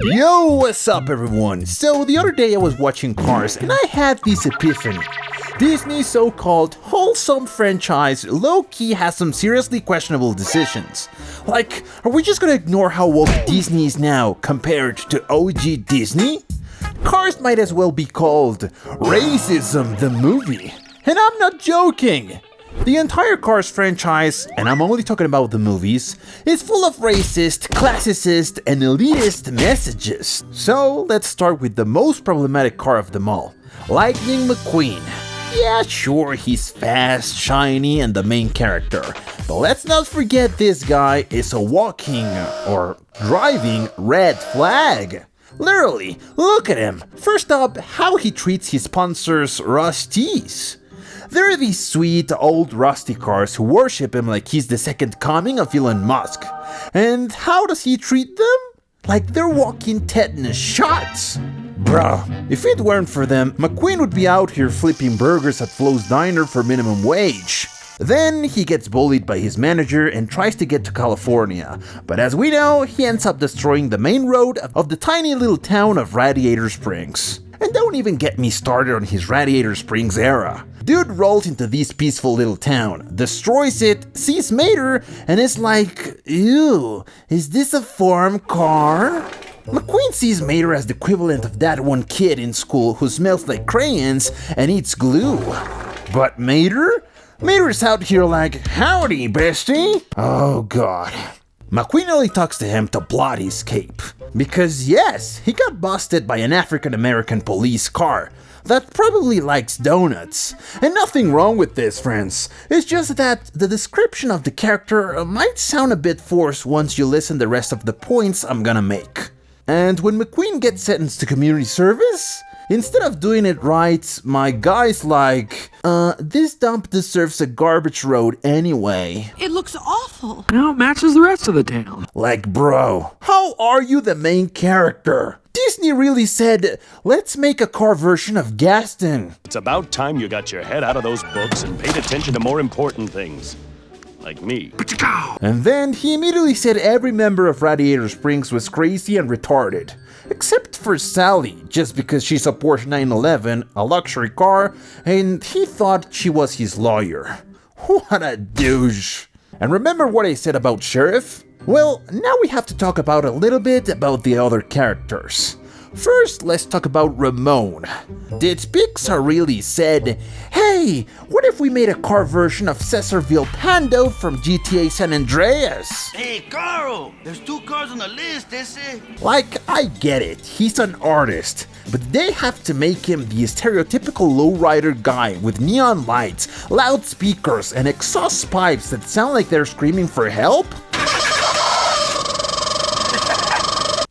Yo, what's up everyone? So the other day I was watching Cars and I had this epiphany. Disney's so-called wholesome franchise low-key has some seriously questionable decisions. Like, are we just gonna ignore how woke Disney is now compared to OG Disney? Cars might as well be called Racism the Movie. And I'm not joking! The entire Cars franchise, and I'm only talking about the movies, is full of racist, classicist, and elitist messages. So let's start with the most problematic car of them all, Lightning McQueen. Yeah, sure, he's fast, shiny, and the main character, but let's not forget this guy is a walking, or driving, red flag. Literally, look at him. First up, how he treats his sponsors, Rusties. There are these sweet, old rusty cars who worship him like he's the second coming of Elon Musk. And how does he treat them? Like they're walking tetanus shots. Bruh, if it weren't for them, McQueen would be out here flipping burgers at Flo's Diner for minimum wage. Then he gets bullied by his manager and tries to get to California, but as we know, he ends up destroying the main road of the tiny little town of Radiator Springs. And don't even get me started on his Radiator Springs era. Dude rolls into this peaceful little town, destroys it, sees Mater, and is like, ew, is this a farm car? McQueen sees Mater as the equivalent of that one kid in school who smells like crayons and eats glue. But Mater's out here like, howdy, bestie. Oh god. McQueen only talks to him to blot his cape. Because yes, he got busted by an African-American police car that probably likes donuts. And nothing wrong with this, friends. It's just that the description of the character might sound a bit forced once you listen to the rest of the points I'm gonna make. And when McQueen gets sentenced to community service, instead of doing it right, my guy's like, this dump deserves a garbage road anyway. It looks awful. No, it matches the rest of the town. Like, bro, how are you the main character? Disney really said, let's make a car version of Gaston. It's about time you got your head out of those books and paid attention to more important things. Like me. And then he immediately said every member of Radiator Springs was crazy and retarded. Except for Sally, just because she supports 911, a luxury car, and he thought she was his lawyer. What a douche. And remember what I said about Sheriff? Well, now we have to talk about a little bit about the other characters. First, let's talk about Ramone. Did Pixar really said, hey, what if we made a car version of Cesar Villalpando from GTA San Andreas? Hey, Carl, there's 2 cars on the list, ese. Like, I get it, he's an artist, but they have to make him the stereotypical lowrider guy with neon lights, loudspeakers, and exhaust pipes that sound like they're screaming for help?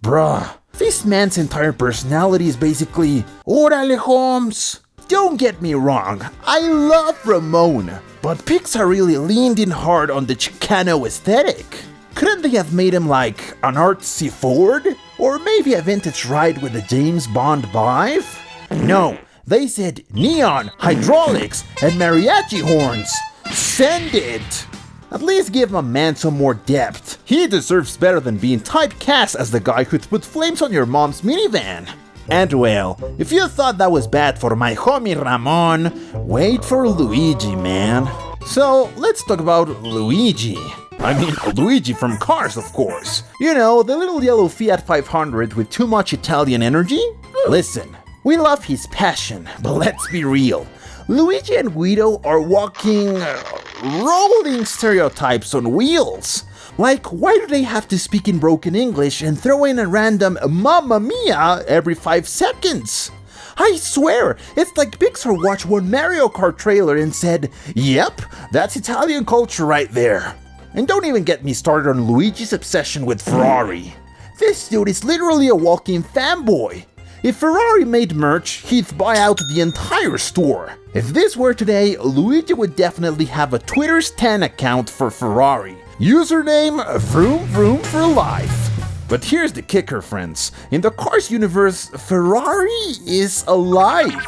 Bruh. This man's entire personality is basically, Orale Holmes! Don't get me wrong, I love Ramone, but Pixar really leaned in hard on the Chicano aesthetic. Couldn't they have made him like an artsy Ford? Or maybe a vintage ride with a James Bond vibe? No, they said neon, hydraulics, and mariachi horns. Send it! At least give my man some more depth. He deserves better than being typecast as the guy who'd put flames on your mom's minivan. And well, if you thought that was bad for my homie Ramone, wait for Luigi, man. So let's talk about Luigi. I mean, Luigi from Cars, of course. You know, the little yellow Fiat 500 with too much Italian energy? Listen, we love his passion, but let's be real. Luigi and Guido are walking, rolling stereotypes on wheels. Like, why do they have to speak in broken English and throw in a random Mamma Mia every 5 seconds? I swear, it's like Pixar watched one Mario Kart trailer and said, yep, that's Italian culture right there. And don't even get me started on Luigi's obsession with Ferrari. This dude is literally a walking fanboy. If Ferrari made merch, he'd buy out the entire store. If this were today, Luigi would definitely have a Twitter stan account for Ferrari. Username, vroom vroom for life. But here's the kicker, friends. In the Cars universe, Ferrari is alive.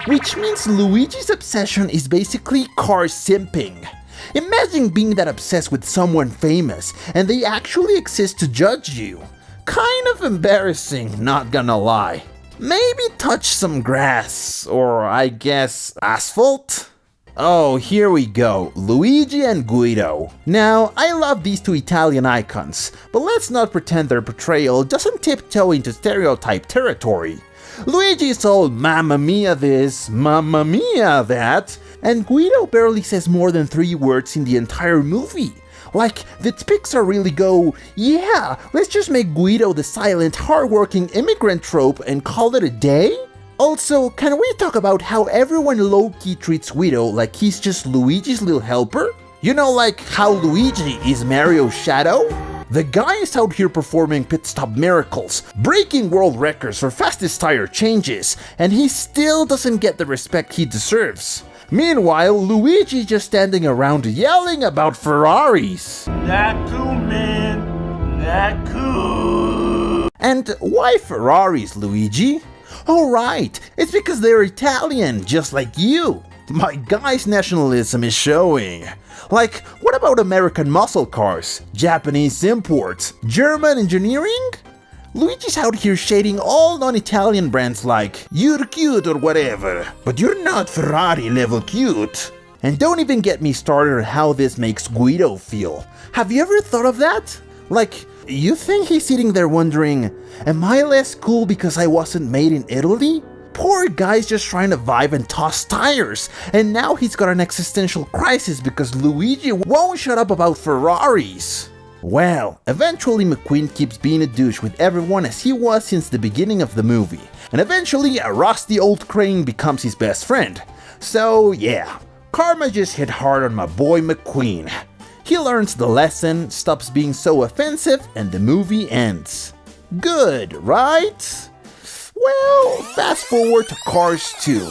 Which means Luigi's obsession is basically car simping. Imagine being that obsessed with someone famous, and they actually exist to judge you. kind of embarrassing, not gonna lie. Maybe touch some grass, or I guess asphalt? Oh, here we go, Luigi and Guido. Now, I love these two Italian icons, but let's not pretend their portrayal doesn't tiptoe into stereotype territory. Luigi's all mamma mia this, mamma mia that, and Guido barely says more than 3 words in the entire movie. Like, did Pixar really go, yeah, let's just make Guido the silent, hardworking immigrant trope and call it a day? Also, can we talk about how everyone low-key treats Guido like he's just Luigi's little helper? You know, like how Luigi is Mario's shadow? The guy is out here performing pit stop miracles, breaking world records for fastest tire changes, and he still doesn't get the respect he deserves. Meanwhile, Luigi just standing around yelling about Ferraris. Not cool, man. Not cool. And why Ferraris, Luigi? Oh right, it's because they're Italian, just like you. My guy's nationalism is showing. Like, what about American muscle cars, Japanese imports, German engineering? Luigi's out here shading all non-Italian brands like, you're cute or whatever, but you're not Ferrari level cute. And don't even get me started on how this makes Guido feel. Have you ever thought of that? Like, you think he's sitting there wondering, am I less cool because I wasn't made in Italy? Poor guy's just trying to vibe and toss tires, and now he's got an existential crisis because Luigi won't shut up about Ferraris. Well, eventually McQueen keeps being a douche with everyone as he was since the beginning of the movie, and eventually a rusty old crane becomes his best friend. So yeah, karma just hit hard on my boy McQueen. He learns the lesson, stops being so offensive, and the movie ends. Good, right? Well, fast forward to Cars 2.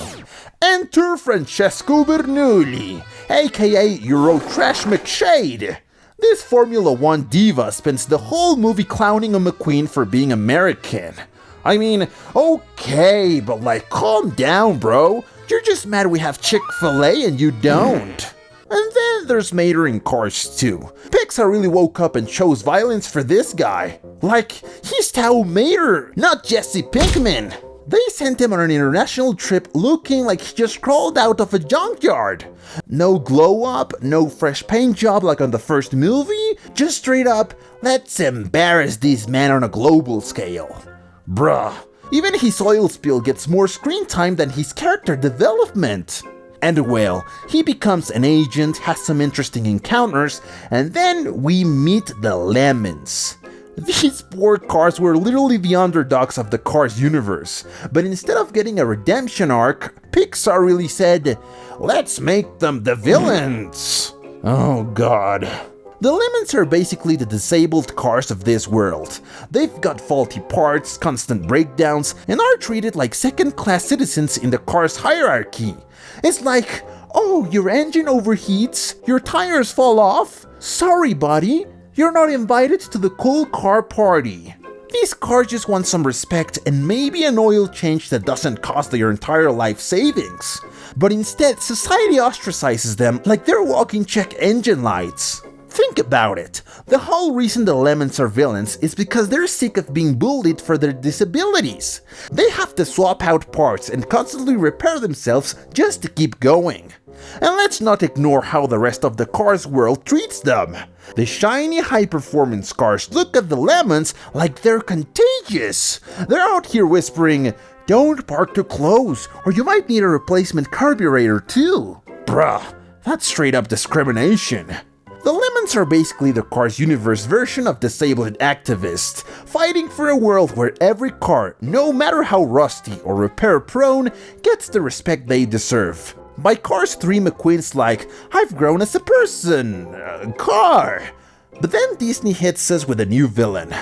Enter Francesco Bernoulli, aka Euro Trash McShade. This Formula 1 diva spends the whole movie clowning on McQueen for being American. I mean, okay, but like, calm down, bro. You're just mad we have Chick-fil-A and you don't. And then there's Mater in Cars 2. Pixar really woke up and chose violence for this guy. Like, he's Tao Mater, not Jesse Pinkman. They sent him on an international trip looking like he just crawled out of a junkyard. No glow up, no fresh paint job like on the first movie, just straight up, let's embarrass this man on a global scale. Bruh, even his oil spill gets more screen time than his character development. And well, he becomes an agent, has some interesting encounters, and then we meet the Lemons. These poor cars were literally the underdogs of the Cars universe, but instead of getting a redemption arc, Pixar really said, let's make them the villains. Oh god. The Lemons are basically the disabled cars of this world. They've got faulty parts, constant breakdowns, and are treated like second-class citizens in the Cars hierarchy. It's like, oh, your engine overheats, your tires fall off? Sorry, buddy. You're not invited to the cool car party. These cars just want some respect and maybe an oil change that doesn't cost their entire life savings. But instead, society ostracizes them like they're walking check engine lights. Think about it. The whole reason the Lemons are villains is because they're sick of being bullied for their disabilities. They have to swap out parts and constantly repair themselves just to keep going. And let's not ignore how the rest of the Cars world treats them. The shiny high-performance cars look at the Lemons like they're contagious. They're out here whispering, don't park too close, or you might need a replacement carburetor too. Bruh, that's straight up discrimination. The Lemons are basically the Cars universe version of disabled activists, fighting for a world where every car, no matter how rusty or repair-prone, gets the respect they deserve. By Cars 3, McQueen's like, I've grown as a person, car. But then Disney hits us with a new villain,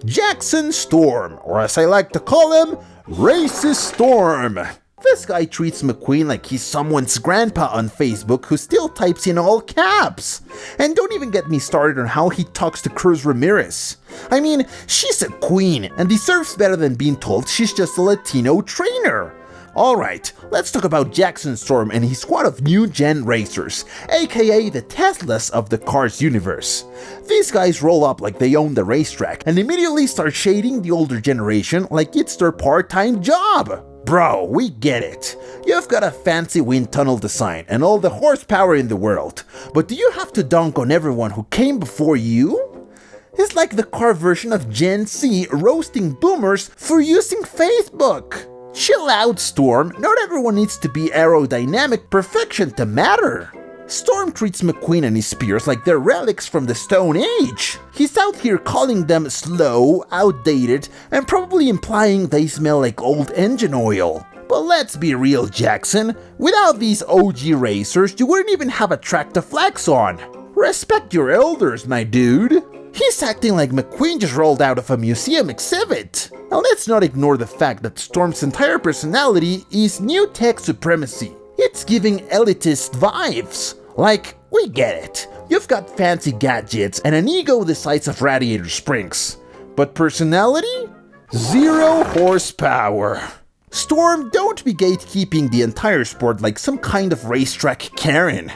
Jackson Storm, or as I like to call him, Racist Storm. This guy treats McQueen like he's someone's grandpa on Facebook who still types in all caps. And don't even get me started on how he talks to Cruz Ramirez. I mean, she's a queen and deserves better than being told she's just a Latino trainer. Alright, let's talk about Jackson Storm and his squad of new-gen racers, aka the Teslas of the Cars universe. These guys roll up like they own the racetrack and immediately start shading the older generation like it's their part-time job. Bro, we get it. You've got a fancy wind tunnel design and all the horsepower in the world, but do you have to dunk on everyone who came before you? It's like the car version of Gen Z roasting boomers for using Facebook. Chill out, Storm, not everyone needs to be aerodynamic perfection to matter. Storm treats McQueen and his peers like they're relics from the Stone Age. He's out here calling them slow, outdated, and probably implying they smell like old engine oil. But let's be real, Jackson, without these OG racers, you wouldn't even have a track to flex on. Respect your elders, my dude. He's acting like McQueen just rolled out of a museum exhibit. Now let's not ignore the fact that Storm's entire personality is new tech supremacy. It's giving elitist vibes. Like, we get it. You've got fancy gadgets and an ego the size of radiator springs. But personality? 0 horsepower. Storm, don't be gatekeeping the entire sport like some kind of racetrack Karen.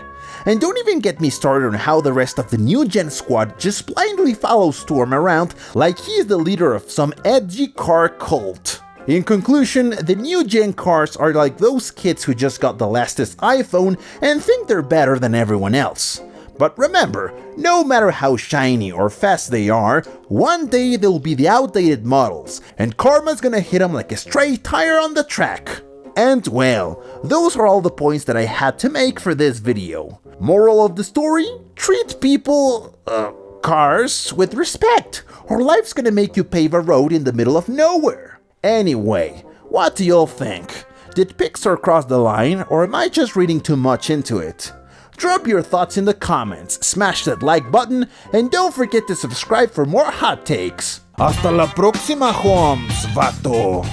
And don't even get me started on how the rest of the new gen squad just blindly follows Storm around like he's the leader of some edgy car cult. In conclusion, the new gen cars are like those kids who just got the latest iPhone and think they're better than everyone else. But remember, no matter how shiny or fast they are, one day they'll be the outdated models, and karma's gonna hit them like a stray tire on the track. And well, those are all the points that I had to make for this video. Moral of the story? Treat people, cars with respect, or life's gonna make you pave a road in the middle of nowhere. Anyway, what do y'all think? Did Pixar cross the line, or am I just reading too much into it? Drop your thoughts in the comments, smash that like button, and don't forget to subscribe for more hot takes. Hasta la próxima, Holmes, vato!